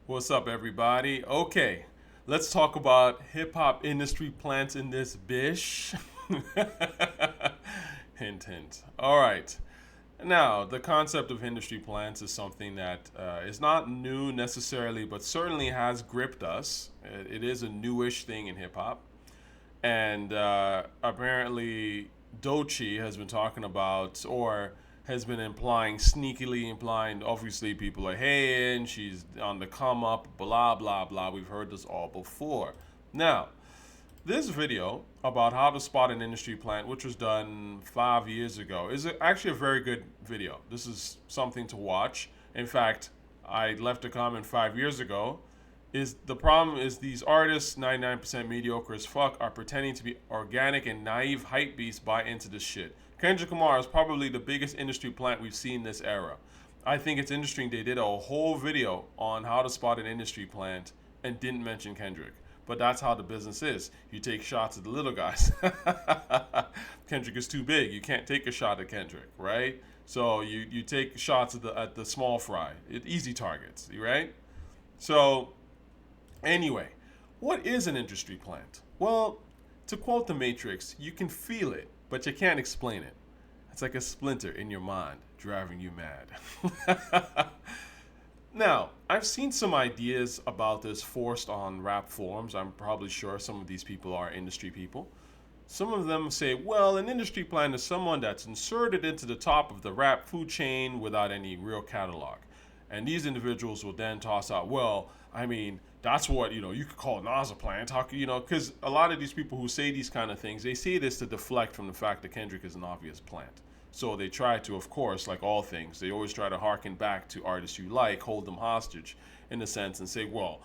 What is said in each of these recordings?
What's up, everybody? Okay, let's talk about hip hop industry plants in this bish. Hint, hint. All right. Now, the concept of industry plants is something that is not new necessarily, but certainly has gripped us. It is a newish thing in hip hop. And apparently Doechii has been talking about, or has been implying, sneakily implying, obviously people are hating, she's on the come up, blah, blah, blah. We've heard this all before. Now, this video about how to spot an industry plant, which was done 5 years ago, is actually a very good video. This is something to watch. In fact, I left a comment 5 years ago. Is the problem is these artists, 99% mediocre as fuck, are pretending to be organic and naive hype beasts buy into this shit. Kendrick Lamar is probably the biggest industry plant we've seen this era. I think it's interesting they did a whole video on how to spot an industry plant and didn't mention Kendrick. But that's how the business is. You take shots at the little guys. Kendrick is too big. You can't take a shot at Kendrick, right? So you take shots at the small fry. Easy targets, right? So anyway, what is an industry plant? Well, to quote the Matrix, you can feel it, but you can't explain it. It's like a splinter in your mind driving you mad. Now, I've seen some ideas about this forced on rap forums. I'm probably sure some of these people are industry people. Some of them say, well, an industry plant is someone that's inserted into the top of the rap food chain without any real catalog. And these individuals will then toss out, well, I mean, that's what, you could call Nas a plant. How could, because a lot of these people who say these kind of things, they say this to deflect from the fact that Kendrick is an obvious plant. So they try to, of course, like all things, they always try to harken back to artists you like, hold them hostage in a sense, and say, well,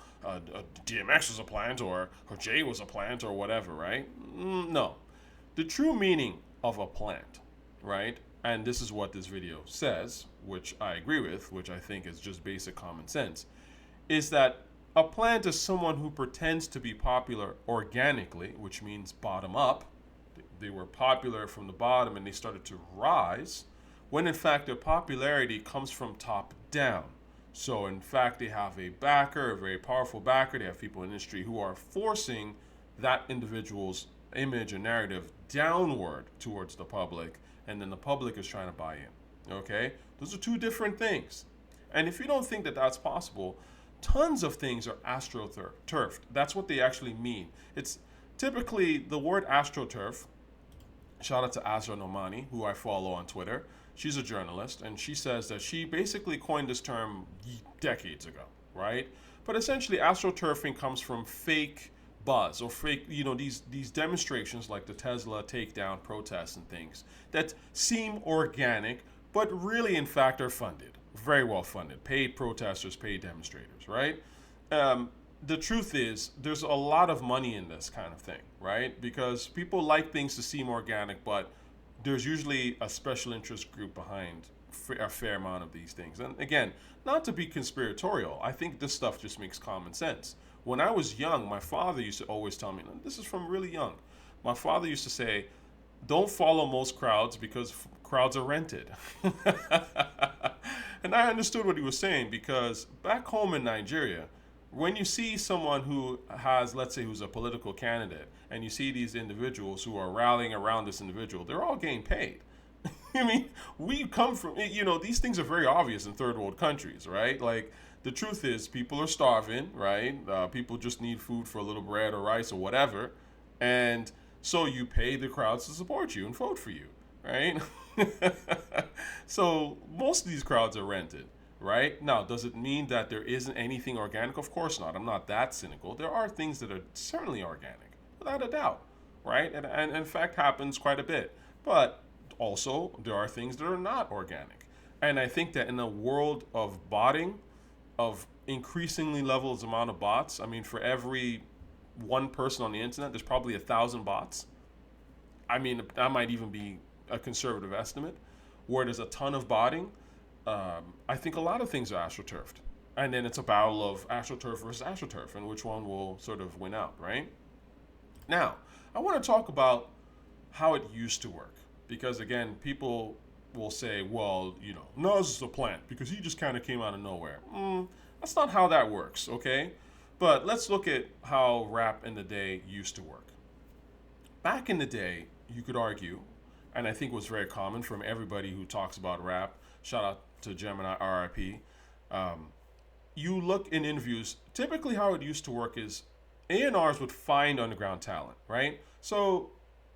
DMX was a plant, or Jay was a plant, or whatever, right? No. The true meaning of a plant, right? And this is what this video says, which I agree with, which I think is just basic common sense, is that a plant is someone who pretends to be popular organically, which means bottom up. They were popular from the bottom and they started to rise, when in fact their popularity comes from top down. So in fact they have a backer, a very powerful backer. They have people in the industry who are forcing that individual's image and narrative downward towards the public, and then the public is trying to buy in. Okay? Those are two different things. And if you don't think that that's possible, tons of things are astroturfed. That's what they actually mean. It's typically the word astroturf. Shout out to Azra Nomani, who I follow on Twitter. She's a journalist, and she says that she basically coined this term decades ago, right? But essentially, astroturfing comes from fake buzz or fake, these demonstrations like the Tesla takedown protests and things that seem organic, but really, in fact, are funded, very well funded, paid protesters, paid demonstrators, right? The truth is, there's a lot of money in this kind of thing, right? Because people like things to seem organic, but there's usually a special interest group behind a fair amount of these things. And again, not to be conspiratorial, I think this stuff just makes common sense. When I was young, my father used to always tell me, and this is from really young, my father used to say, don't follow most crowds because crowds are rented. And I understood what he was saying because back home in Nigeria, when you see someone who has, let's say, who's a political candidate, and you see these individuals who are rallying around this individual, they're all getting paid. I mean, we come from, these things are very obvious in third world countries, right? Like, the truth is, people are starving, right? People just need food for a little bread or rice or whatever. And so you pay the crowds to support you and vote for you, right? So most of these crowds are rented. Right? Now, does it mean that there isn't anything organic? Of course not. I'm not that cynical. There are things that are certainly organic, without a doubt, right? And in fact happens quite a bit. But also, there are things that are not organic. And I think that in a world of botting, of increasingly levels amount of bots, I mean, for every one person on the internet, there's probably 1,000 bots. I mean, that might even be a conservative estimate, where there's a ton of botting. I think a lot of things are astroturfed. And then it's a battle of astroturf versus astroturf and which one will sort of win out, right? Now, I want to talk about how it used to work. Because again, people will say, well, Nas is a plant because he just kind of came out of nowhere. That's not how that works, okay? But let's look at how rap in the day used to work. Back in the day, you could argue, and I think it was very common from everybody who talks about rap. Shout out to Gemini RIP. Um, you look in interviews, typically how it used to work is A&Rs would find underground talent, right? So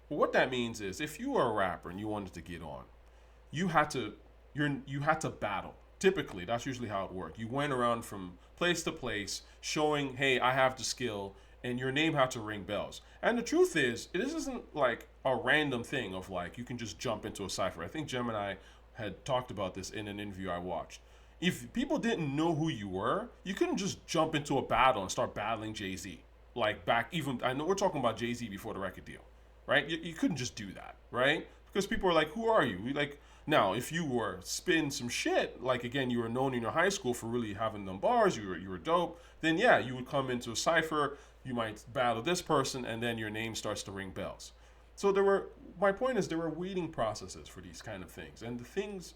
what that means is if you were a rapper and you wanted to get on, you had to you had to battle. Typically, that's usually how it worked. You went around from place to place showing, hey, I have the skill, and your name had to ring bells. And the truth is, this isn't like a random thing of like you can just jump into a cipher. I think Gemini had talked about this in an interview I watched. If people didn't know who you were, you couldn't just jump into a battle and start battling Jay Z. Like back, even I know we're talking about Jay Z before the record deal, right? You couldn't just do that, right? Because people are like, "Who are you?" We like now, if you were spitting some shit, like again, you were known in your high school for really having them bars, you were dope. Then yeah, you would come into a cipher, you might battle this person, and then your name starts to ring bells. So there were. My point is there were weeding processes for these kind of things, and the things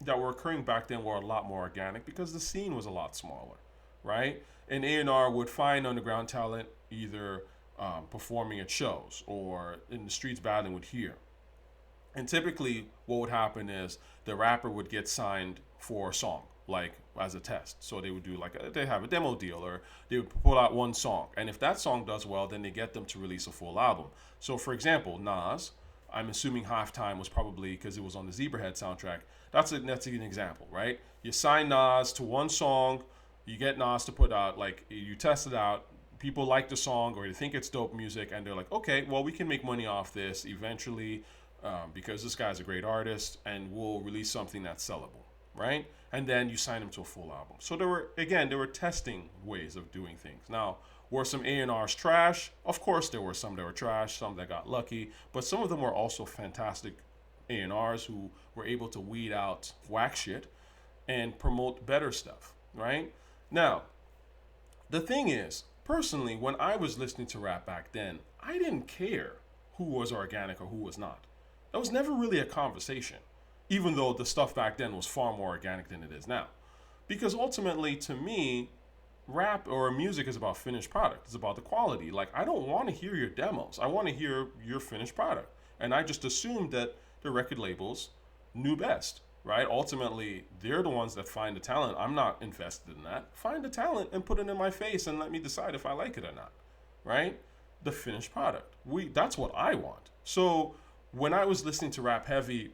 that were occurring back then were a lot more organic because the scene was a lot smaller, right? An A&R would find underground talent either performing at shows or in the streets battling would hear. And typically, what would happen is the rapper would get signed for a song, like as a test. So they would do they have a demo deal, or they would pull out one song. And if that song does well, then they get them to release a full album. So, for example, Nas, I'm assuming Halftime was probably because it was on the Zebrahead soundtrack. That's an example, right? You sign Nas to one song, you get Nas to put out, like, you test it out, people like the song or they think it's dope music, and they're like, okay, well, we can make money off this eventually because this guy's a great artist, and we'll release something that's sellable, right? And then you sign him to a full album. So there were testing ways of doing things. Now, were some A&Rs trash? Of course there were some that were trash, some that got lucky, but some of them were also fantastic A&Rs who were able to weed out whack shit and promote better stuff, right? Now, the thing is, personally, when I was listening to rap back then, I didn't care who was organic or who was not. That was never really a conversation, even though the stuff back then was far more organic than it is now. Because ultimately, to me, rap or music is about finished product. It's about the quality. Like, I don't want to hear your demos. I want to hear your finished product. And I just assumed that the record labels knew best, right? Ultimately, they're the ones that find the talent. I'm not invested in that. Find the talent and put it in my face and let me decide if I like it or not, right? The finished product. That's what I want. So when I was listening to Rap Heavy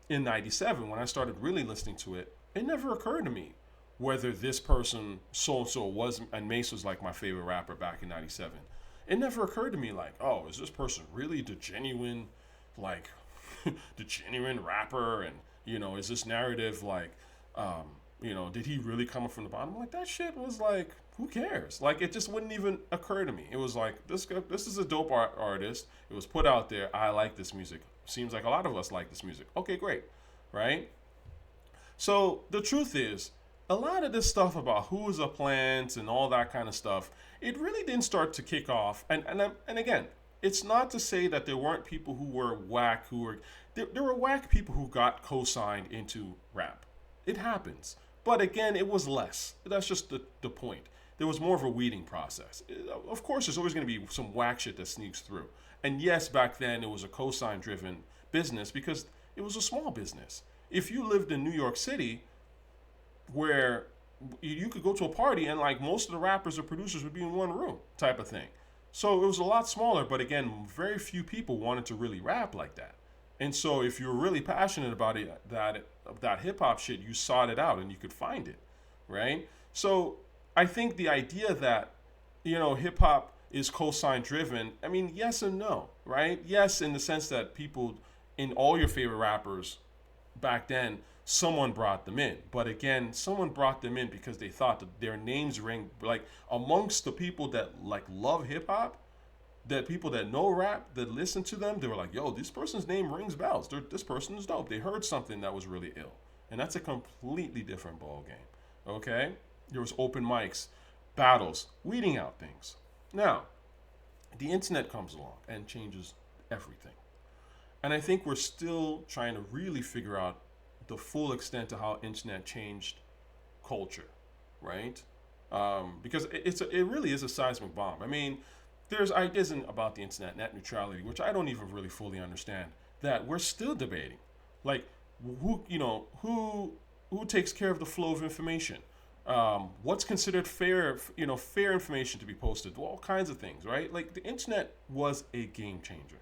in 97, when I started really listening to it, it never occurred to me whether this person so and so was, and Mace was like my favorite rapper back in 97. It never occurred to me like, oh, is this person really the genuine, like, the genuine rapper? And, is this narrative like, did he really come up from the bottom? Like, that shit was like, who cares? Like, it just wouldn't even occur to me. It was like, this is a dope artist. It was put out there. I like this music. Seems like a lot of us like this music. Okay, great. Right? So the truth is, a lot of this stuff about who's a plant and all that kind of stuff, it really didn't start to kick off. And again, it's not to say that there weren't people who were whack, there were whack people who got co-signed into rap. It happens. But again, it was less. That's just the point. There was more of a weeding process. Of course, there's always going to be some whack shit that sneaks through. And yes, back then it was a co-sign driven business because it was a small business. If you lived in New York City, where you could go to a party and like most of the rappers or producers would be in one room type of thing. So it was a lot smaller, but again, very few people wanted to really rap like that. And so if you were really passionate about it, that hip hop shit, you sought it out and you could find it, right? So I think the idea that, hip hop is cosign driven, I mean, yes and no, right? Yes, in the sense that people in all your favorite rappers back then, someone brought them in. But again, someone brought them in because they thought that their names ring, like amongst the people that like love hip hop, that people that know rap, that listen to them, they were like, yo, this person's name rings bells. This person is dope. They heard something that was really ill. And that's a completely different ball game. Okay? There was open mics, battles, weeding out things. Now, the internet comes along and changes everything. And I think we're still trying to really figure out the full extent of how internet changed culture, right? because it really is a seismic bomb. I mean, there's ideas about the internet, net neutrality, which I don't even really fully understand, that we're still debating. Like, who takes care of the flow of information? What's considered fair, fair information to be posted? All kinds of things, right? Like the internet was a game changer.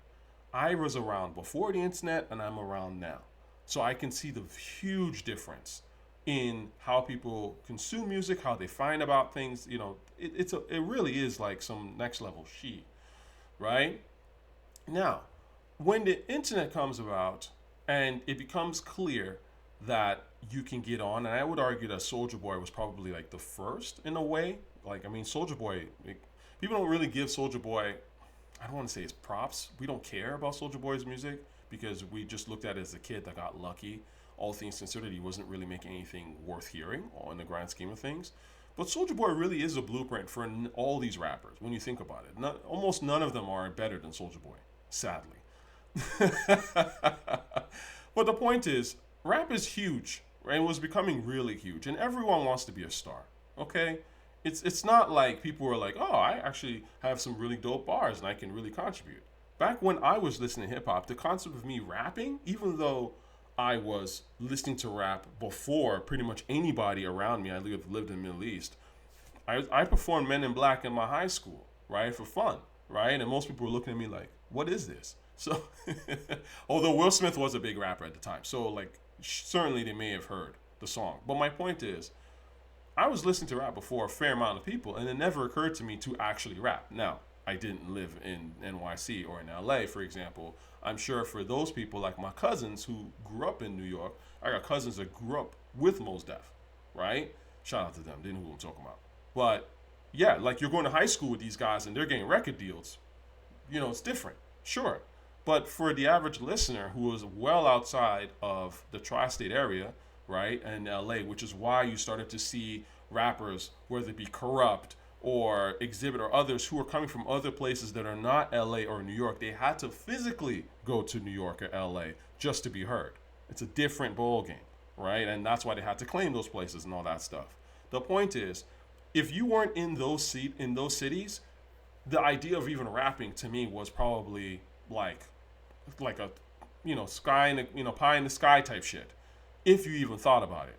I was around before the internet, and I'm around now, so I can see the huge difference in how people consume music, how they find about things. It really is like some next level shit, right? Now, when the internet comes about and it becomes clear that you can get on, and I would argue that Soldier Boy was probably like the first in a way. Like, I mean, Soldier Boy, people don't really give Soldier Boy, I don't want to say it's props. We don't care about Soldier Boy's music because we just looked at it as a kid that got lucky. All things considered, he wasn't really making anything worth hearing in the grand scheme of things. But Soldier Boy really is a blueprint for all these rappers when you think about it. Almost none of them are better than Soldier Boy, sadly. But the point is, rap is huge, right? It was becoming really huge, and everyone wants to be a star. Okay, it's not like people were like, oh, I actually have some really dope bars and I can really contribute. Back when I was listening to hip hop, the concept of me rapping, even though I was listening to rap before pretty much anybody around me, I lived in the Middle East. I performed Men in Black in my high school, right, for fun, right? And most people were looking at me like, what is this? So, although Will Smith was a big rapper at the time, so like certainly they may have heard the song. But my point is, I was listening to rap before a fair amount of people, and it never occurred to me to actually rap. Now, I didn't live in NYC or in LA, for example. I'm sure for those people, like my cousins who grew up in New York, I got cousins that grew up with Mos Def, right? Shout out to them. They know who I'm talking about. But yeah, like you're going to high school with these guys and they're getting record deals. It's different, sure. But for the average listener who is well outside of the tri-state area, right, and LA, which is why you started to see rappers, whether it be Corrupt or Exhibit or others who are coming from other places that are not LA or New York, they had to physically go to New York or LA just to be heard. It's a different ball game, right? And that's why they had to claim those places and all that stuff. The point is, if you weren't in those cities, the idea of even rapping to me was probably like a sky in the, pie in the sky type shit, if you even thought about it,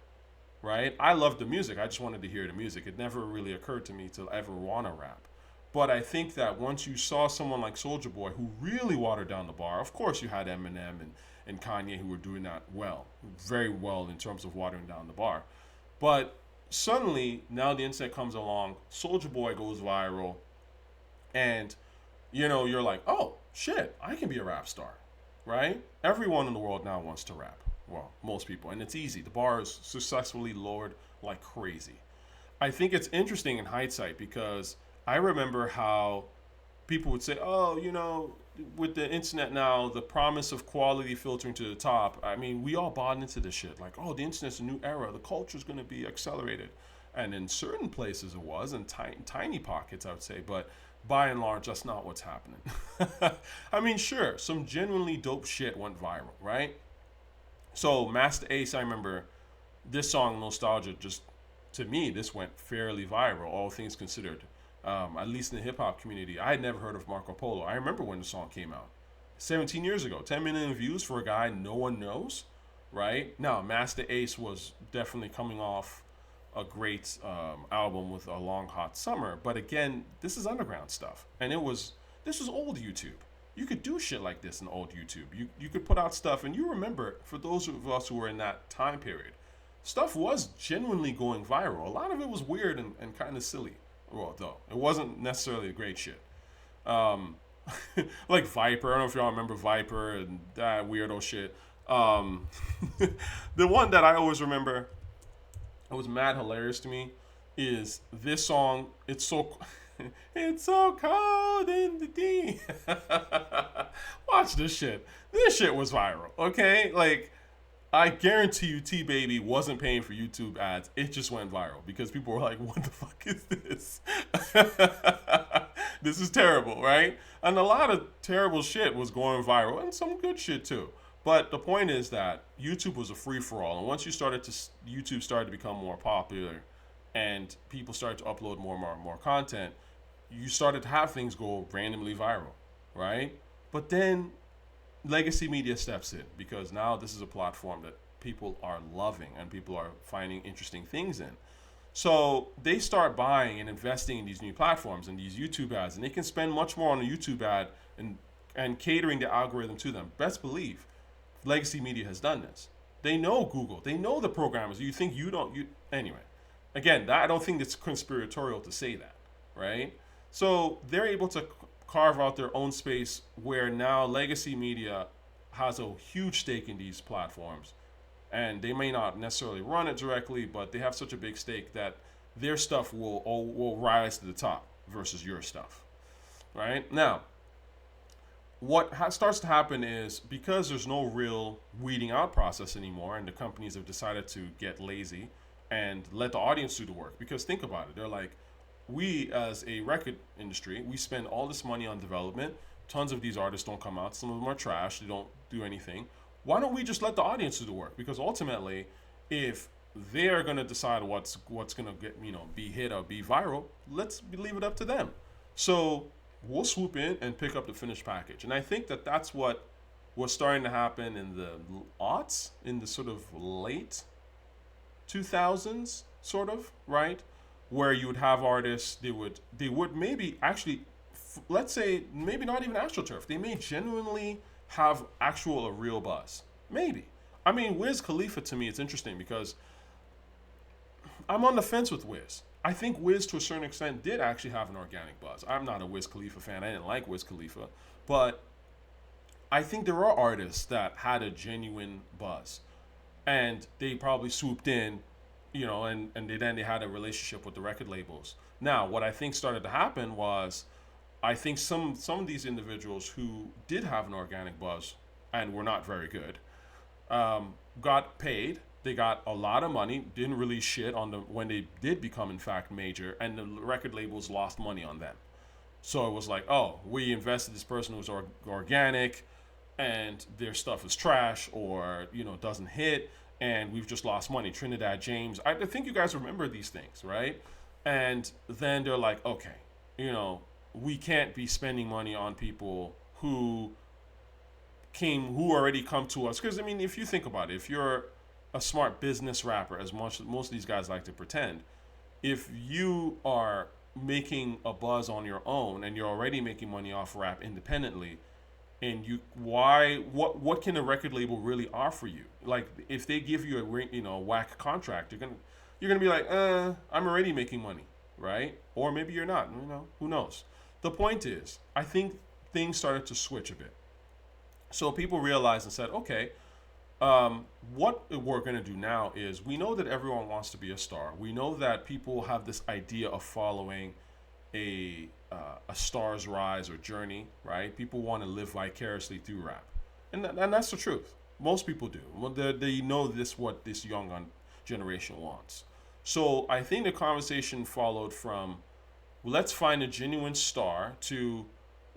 right? I loved the music. I just wanted to hear the music. It never really occurred to me to ever want to rap. But I think that once you saw someone like Soldier Boy who really watered down the bar, of course you had Eminem and Kanye who were doing that well, very well in terms of watering down the bar. But suddenly, now the internet comes along, Soldier Boy goes viral, and you're like, oh shit, I can be a rap star, right? Everyone in the world now wants to rap. Well, most people, and it's easy. The bar is successfully lowered like crazy. I think it's interesting in hindsight because I remember how people would say, oh, with the internet now, the promise of quality filtering to the top. I mean, we all bought into this shit. Like, oh, the internet's a new era. The culture's going to be accelerated. And in certain places it was, in tiny pockets, I would say. But by and large, that's not what's happening. I mean, sure, some genuinely dope shit went viral, right? So Master Ace, I remember this song, Nostalgia, just to me, this went fairly viral, all things considered. At least in the hip hop community, I had never heard of Marco Polo. I remember when the song came out, 17 years ago, 10 million views for a guy no one knows, right? Now, Master Ace was definitely coming off a great album with A Long Hot Summer, but again, this is underground stuff, and this was old YouTube. You could do shit like this in old YouTube. You could put out stuff, and you remember, for those of us who were in that time period, stuff was genuinely going viral. A lot of it was weird and kind of silly. Well, though, it wasn't necessarily a great shit. Like Viper, I don't know if y'all remember Viper and that weirdo shit. The one that I always remember, it was mad hilarious to me, is this song, It's So... It's so cold in the D. Watch this shit. This shit was viral, okay? Like, I guarantee you T-Baby wasn't paying for YouTube ads. It just went viral because people were like, what the fuck is this? This is terrible, right? And a lot of terrible shit was going viral and some good shit too. But the point is that YouTube was a free-for-all. And once YouTube started to become more popular, and people started to upload more and more and more content, you started to have things go randomly viral, right? But then legacy media steps in because now this is a platform that people are loving and people are finding interesting things in. So they start buying and investing in these new platforms and these YouTube ads, and they can spend much more on a YouTube ad and catering the algorithm to them. Best believe, legacy media has done this. They know Google. They know the programmers. You think you don't? You anyway. Again, I don't think it's conspiratorial to say that, right? So they're able to carve out their own space where now legacy media has a huge stake in these platforms, and they may not necessarily run it directly, but they have such a big stake that their stuff will rise to the top versus your stuff, right? Now, what starts to happen is because there's no real weeding out process anymore, and the companies have decided to get lazy and let the audience do the work. Because think about it, they're like, we as a record industry, we spend all this money on development. Tons of these artists don't come out. Some of them are trash. They don't do anything. Why don't we just let the audience do the work? Because ultimately, if they're gonna decide what's gonna get be hit or be viral, let's leave it up to them. So we'll swoop in and pick up the finished package. And I think that that's what was starting to happen in the aughts, in the sort of late 2000s, sort of, right? Where you would have artists, they would maybe actually, let's say, maybe not even Astroturf. They may genuinely have a real buzz. Maybe. I mean, Wiz Khalifa, to me, it's interesting because I'm on the fence with Wiz. I think Wiz, to a certain extent, did actually have an organic buzz. I'm not a Wiz Khalifa fan. I didn't like Wiz Khalifa. But I think there are artists that had a genuine buzz. And they probably swooped in, and then they had a relationship with the record labels. Now, what I think started to happen was, I think some of these individuals who did have an organic buzz and were not very good, got paid. They got a lot of money, didn't release shit on them when they did become, in fact, major, and the record labels lost money on them. So it was like, oh, we invested this person who was organic, and their stuff is trash or doesn't hit, and we've just lost money. Trinidad James, I think you guys remember these things, right? And then they're like, okay, we can't be spending money on people who already come to us. Because I mean, if you think about it, if you're a smart business rapper, as most of these guys like to pretend, if you are making a buzz on your own and you're already making money off rap independently, and what can a record label really offer you? Like, if they give you a whack contract, you're gonna be like, I'm already making money, right? Or maybe you're not. Who knows? The point is, I think things started to switch a bit. So people realized and said, okay, what we're going to do now is, we know that everyone wants to be a star. We know that people have this idea of following a star's rise or journey, right? People want to live vicariously through rap. And that's the truth. Most people do. Well, they know what this young generation wants. So I think the conversation followed from, let's find a genuine star to,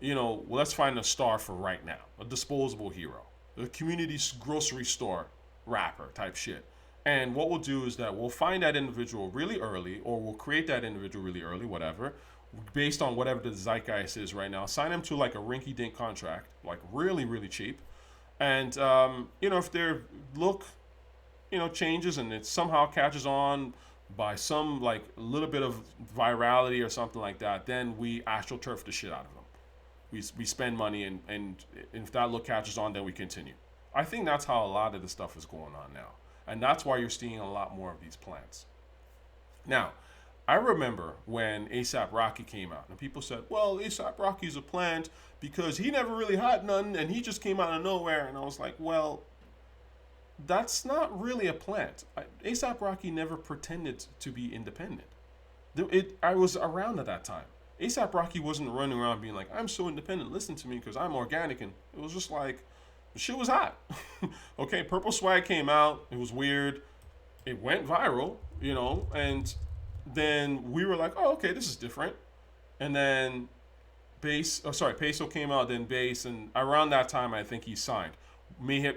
let's find a star for right now, a disposable hero, a community grocery store rapper type shit. And what we'll do is that we'll find that individual really early, or we'll create that individual really early, whatever, based on whatever the zeitgeist is right now. Sign them to like a rinky-dink contract, like really, really cheap. And, if their look, changes and it somehow catches on by some like little bit of virality or something like that, then we Astroturf the shit out of them. We spend money, and if that look catches on, then we continue. I think that's how a lot of the stuff is going on now. And that's why you're seeing a lot more of these plants. Now, I remember when A$AP Rocky came out, and people said, well, A$AP Rocky's a plant because he never really had none, and he just came out of nowhere. And I was like, well, that's not really a plant. A$AP Rocky never pretended to be independent. I was around at that time. A$AP Rocky wasn't running around being like, I'm so independent, listen to me because I'm organic. And it was just like, the shit was hot. Okay, Purple Swag came out. It was weird. It went viral, and then we were like, oh, okay, this is different. And then Peso came out, then Bass, and around that time, I think he signed. Did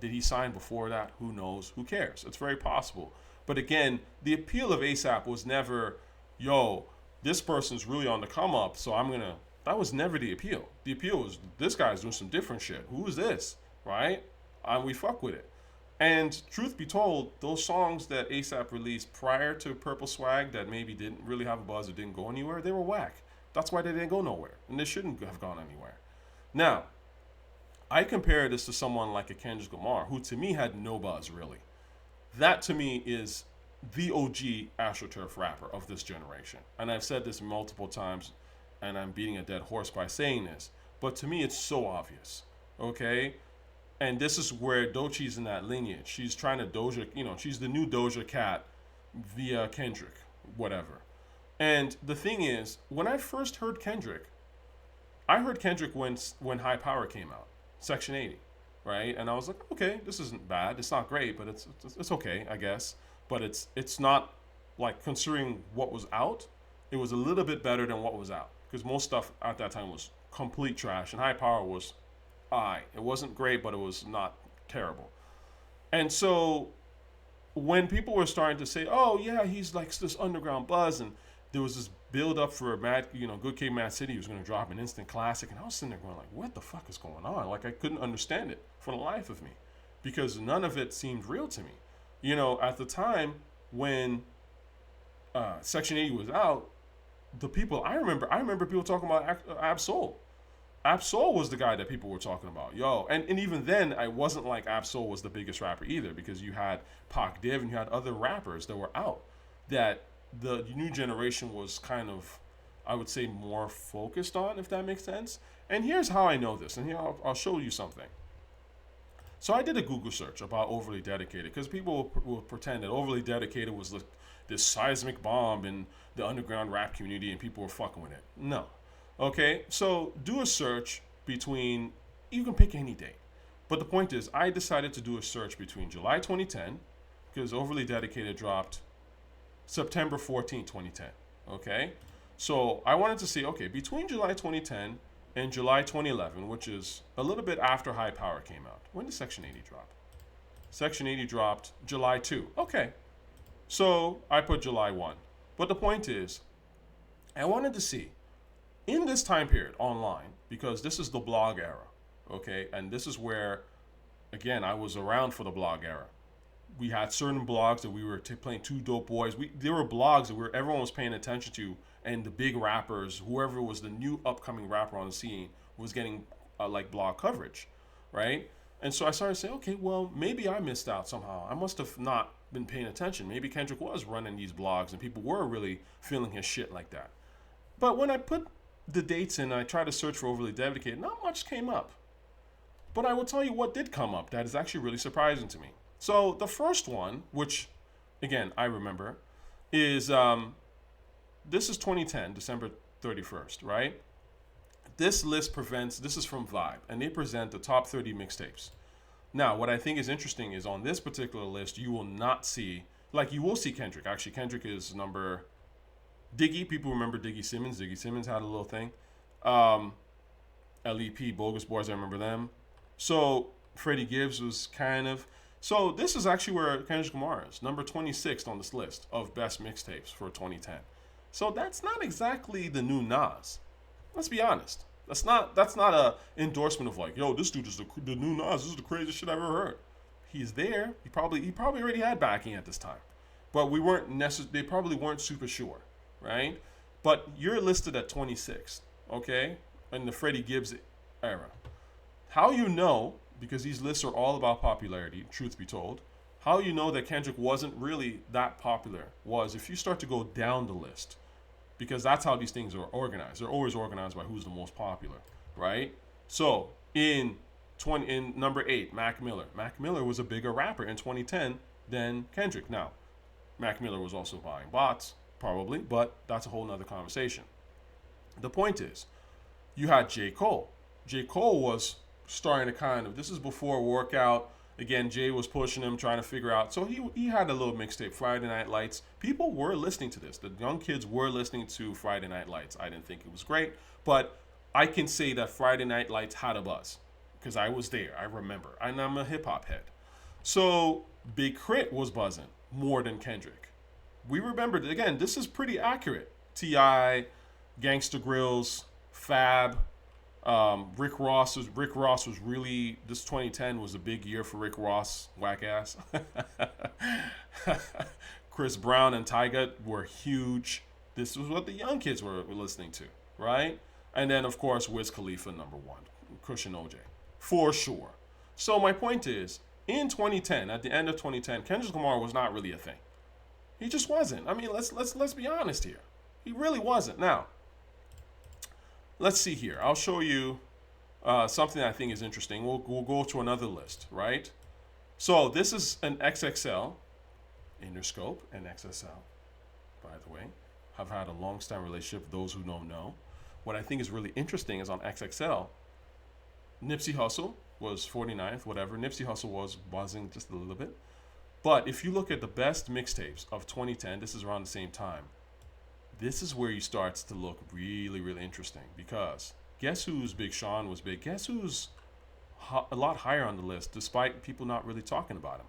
he sign before that? Who knows? Who cares? It's very possible. But again, the appeal of ASAP was never, yo, this person's really on the come up, so I'm gonna. That was never the appeal. The appeal was this guy's doing some different shit. Who is this, right? And we fuck with it. And truth be told, those songs that ASAP released prior to Purple Swag that maybe didn't really have a buzz or didn't go anywhere, they were whack. That's why they didn't go nowhere, and they shouldn't have gone anywhere. Now, I compare this to someone like a Kendrick Lamar, who to me had no buzz really. That to me is the OG Astroturf rapper of this generation. And I've said this multiple times, and I'm beating a dead horse by saying this, but to me it's so obvious. Okay? And this is where Doechii's in that lineage. She's trying to Doja, she's the new Doja Cat via Kendrick, whatever. And the thing is, when I first heard Kendrick, I heard Kendrick when High Power came out, Section 80, right? And I was like, okay, this isn't bad. It's not great, but it's okay, I guess. But it's not, like, considering what was out, it was a little bit better than what was out, because most stuff at that time was complete trash, and High Power was it wasn't great, but it was not terrible. And so when people were starting to say, oh yeah, he's like this underground buzz, and there was this build up for Good Kid, Mad City, he was going to drop an instant classic, and I was sitting there going like, what the fuck is going on? Like, I couldn't understand it for the life of me, because none of it seemed real to me. At the time when Section 80 was out, the people I remember people talking about Ab-Soul. Ab-Soul was the guy that people were talking about. Yo, and even then, I wasn't like Ab-Soul was the biggest rapper either, because you had Pac Div and you had other rappers that were out that the new generation was kind of, I would say, more focused on, if that makes sense. And here's how I know this, and here I'll show you something. So I did a Google search about Overly Dedicated, because people will pretend that Overly Dedicated was this seismic bomb in the underground rap community and people were fucking with it. No. Okay, so do a search between, you can pick any date. But the point is, I decided to do a search between July 2010, because Overly Dedicated dropped September 14, 2010. Okay, so I wanted to see, okay, between July 2010 and July 2011, which is a little bit after High Power came out. When did Section 80 drop? Section 80 dropped July 2. Okay, so I put July 1. But the point is, I wanted to see, in this time period online, because this is the blog era, okay, and this is where, again, I was around for the blog era. We had certain blogs that we were playing Two Dope Boys. There were blogs that everyone was paying attention to, and the big rappers, whoever was the new upcoming rapper on the scene, was getting like blog coverage, right? And so I started saying, okay, well, maybe I missed out somehow. I must have not been paying attention. Maybe Kendrick was running these blogs and people were really feeling his shit like that. But when I put the dates in, I tried to search for Overly Dedicated, not much came up. But I will tell you what did come up that is actually really surprising to me. So the first one, which, again, I remember, is this is 2010, December 31st, right? This list this is from Vibe, and they present the top 30 mixtapes. Now, what I think is interesting is on this particular list, you will not see, like, you will see Kendrick. Actually, Kendrick is number Diggy. People remember Diggy Simmons. Diggy Simmons had a little thing. LEP, Bogus Boys, I remember them. So Freddie Gibbs was kind of. So this is actually where Kendrick Lamar is, number 26 on this list of best mixtapes for 2010. So that's not exactly the new Nas. Let's be honest. That's not a endorsement of like, yo, this dude is the new Nas. This is the craziest shit I've ever heard. He's there. He probably already had backing at this time, but they probably weren't super sure, right? But you're listed at 26, okay, in the Freddie Gibbs era. How you know? Because these lists are all about popularity, truth be told. How you know that Kendrick wasn't really that popular was if you start to go down the list. Because that's how these things are organized. They're always organized by who's the most popular, right? So, in number 8, Mac Miller. Mac Miller was a bigger rapper in 2010 than Kendrick. Now, Mac Miller was also buying bots, probably, but that's a whole nother conversation. The point is, you had J. Cole. J. Cole was starting to this is before workout. Again, Jay was pushing him, trying to figure out. So he had a little mixtape, Friday Night Lights. People were listening to this. The young kids were listening to Friday Night Lights. I didn't think it was great, but I can say that Friday Night Lights had a buzz because I was there. I remember. And I'm a hip-hop head. So Big Crit was buzzing. more than Kendrick. We remembered, again, this is pretty accurate. T.I., Gangsta Grills, Fab, Rick Ross was really, this 2010 was a big year for Rick Ross, whack ass. Chris Brown and Tyga were huge. This was what the young kids were listening to, right? And then of course Wiz Khalifa number one, Cushion OJ, for sure. So my point is, in 2010, at the end of 2010, Kendrick Lamar was not really a thing. He just wasn't. I mean, let's be honest here. He really wasn't. Now, let's see here. I'll show you something I think is interesting. We'll go to another list, right? So this is an XXL, Interscope, and XSL, by the way. I've had a long-standing relationship. Those who don't know. What I think is really interesting is on XXL, Nipsey Hussle was 49th, whatever. Nipsey Hussle was buzzing just a little bit. But if you look at the best mixtapes of 2010, this is around the same time. This is where you start to look really, really interesting, because guess who's Big Sean was big? Guess who's a lot higher on the list, despite people not really talking about him?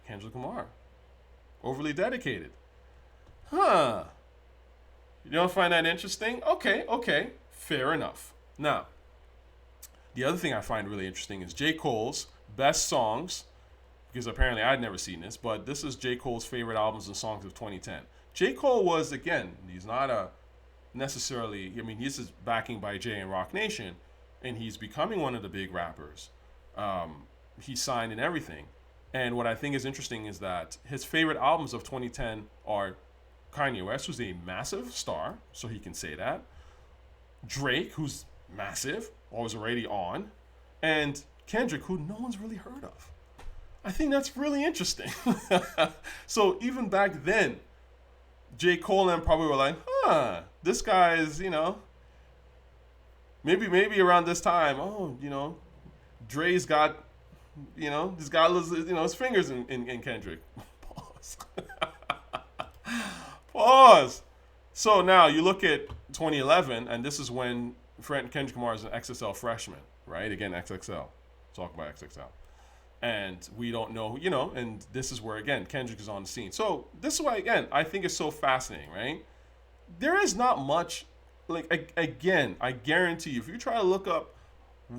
Kendrick Lamar. Overly dedicated. Huh. You don't find that interesting? Okay. Fair enough. Now, the other thing I find really interesting is J. Cole's best songs, because apparently I'd never seen this, but this is J. Cole's favorite albums and songs of 2010. J. Cole was, again, he's not a necessarily, I mean, he's just backing by Jay and Rock Nation, and he's becoming one of the big rappers. He's signed and everything. And what I think is interesting is that his favorite albums of 2010 are Kanye West, who's a massive star, so he can say that. Drake, who's massive, always already on. And Kendrick, who no one's really heard of. I think that's really interesting. So even back then, J. Cole and probably were like, this guy is, maybe around this time, Dre's got, this guy lives, his fingers in Kendrick. Pause. Pause. So now you look at 2011, and this is when Kendrick Lamar is an XXL freshman, right? Again, XXL. Talk about XXL. And we don't know, and this is where, again, Kendrick is on the scene. So this is why, again, I think it's so fascinating, right? There is not much, again, I guarantee you, if you try to look up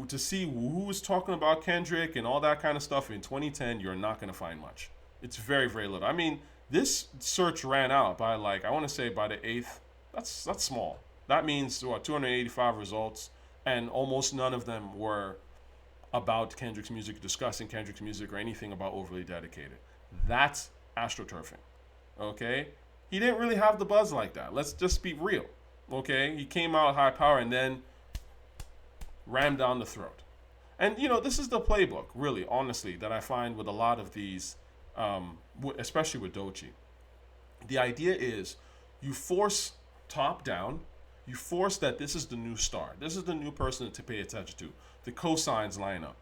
to see who was talking about Kendrick and all that kind of stuff in 2010, you're not going to find much. It's very, very little. I mean, this search ran out by, I want to say by the 8th. That's small. That means, 285 results, and almost none of them were about Kendrick's music, discussing Kendrick's music, or anything about Overly Dedicated. That's Astroturfing, okay? He didn't really have the buzz like that. Let's just be real, okay? He came out high power and then rammed down the throat. And, this is the playbook, really, honestly, that I find with a lot of these, especially with Doechii. The idea is you force top down, you force that this is the new star. This is the new person to pay attention to. The Cosigns lineup,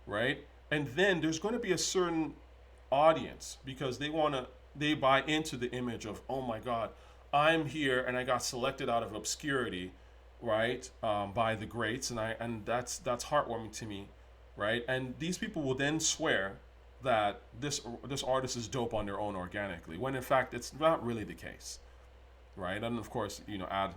right? And then there's going to be a certain audience because they buy into the image of, oh my God, I'm here and I got selected out of obscurity, right? By the greats, and that's heartwarming to me, right? And these people will then swear that this artist is dope on their own organically, when in fact it's not really the case, right? And of course, add,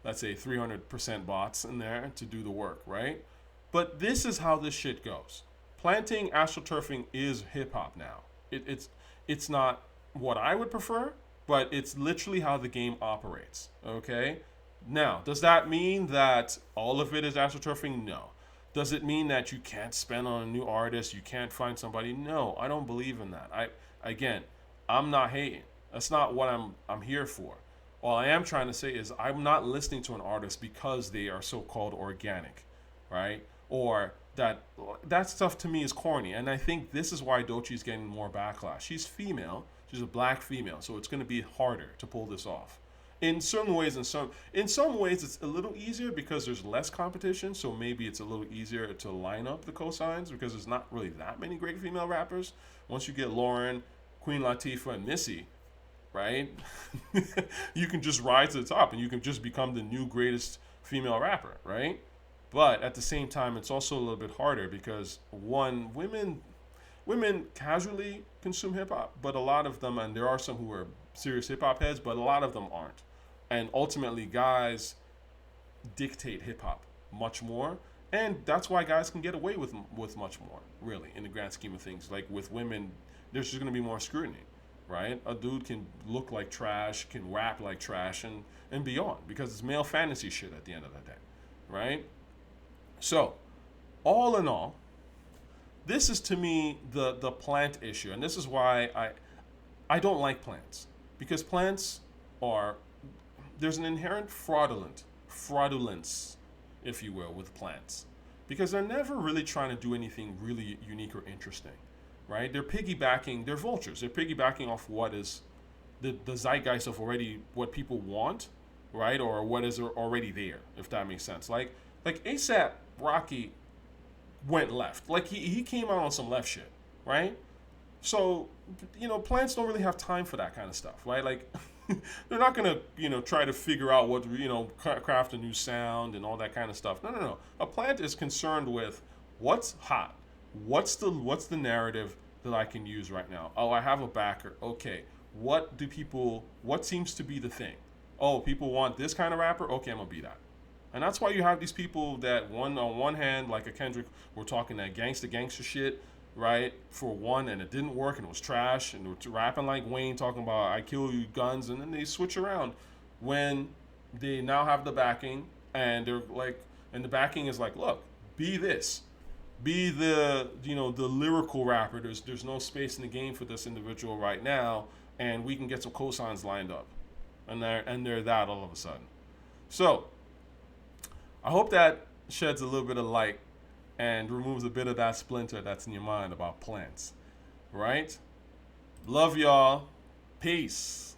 let's say 300% bots in there to do the work, right? But this is how this shit goes. Planting astroturfing is hip hop now. It's not what I would prefer, but it's literally how the game operates, okay? Now, does that mean that all of it is astroturfing? No. Does it mean that you can't spend on a new artist, you can't find somebody? No, I don't believe in that. I'm not hating. That's not what I'm here for. All I am trying to say is I'm not listening to an artist because they are so-called organic, right? Or that stuff to me is corny. And I think this is why Doechii is getting more backlash. She's female. She's a black female. So it's going to be harder to pull this off. In certain ways, in some ways, it's a little easier because there's less competition. So maybe it's a little easier to line up the cosigns because there's not really that many great female rappers. Once you get Lauren, Queen Latifah, and Missy, right? You can just rise to the top and you can just become the new greatest female rapper, right? But at the same time, it's also a little bit harder because women women casually consume hip hop, but a lot of them, and there are some who are serious hip hop heads, but a lot of them aren't. And ultimately, guys dictate hip hop much more, and that's why guys can get away with much more, really, in the grand scheme of things. Like with women, there's just gonna be more scrutiny, right? A dude can look like trash, can rap like trash, and beyond, because it's male fantasy shit at the end of the day, right? So, all in all, this is to me the plant issue, and this is why I don't like plants, because plants are, there's an inherent fraudulence, if you will, with plants, because they're never really trying to do anything really unique or interesting, right? They're vultures. They're piggybacking off what is the zeitgeist of already what people want, right, or what is already there, if that makes sense. Like ASAP Rocky went left. Like he came out on some left shit, right? So, plants don't really have time for that kind of stuff, right? Like, they're not gonna, try to figure out what, craft a new sound and all that kind of stuff. No, no, no. A plant is concerned with what's hot, what's the narrative that I can use right now. Oh, I have a backer. Okay, what seems to be the thing? Oh, people want this kind of rapper. Okay, I'm gonna be that. And that's why you have these people that on one hand, like a Kendrick, were talking that gangster shit, right? For one, and it didn't work, and it was trash, and they were rapping like Wayne, talking about I kill you guns, and then they switch around when they now have the backing, and they're like, and the backing is like, look, be this, be the lyrical rapper. There's no space in the game for this individual right now, and we can get some cosigns lined up, and they're that all of a sudden. So I hope that sheds a little bit of light and removes a bit of that splinter that's in your mind about plants, right? Love y'all. Peace.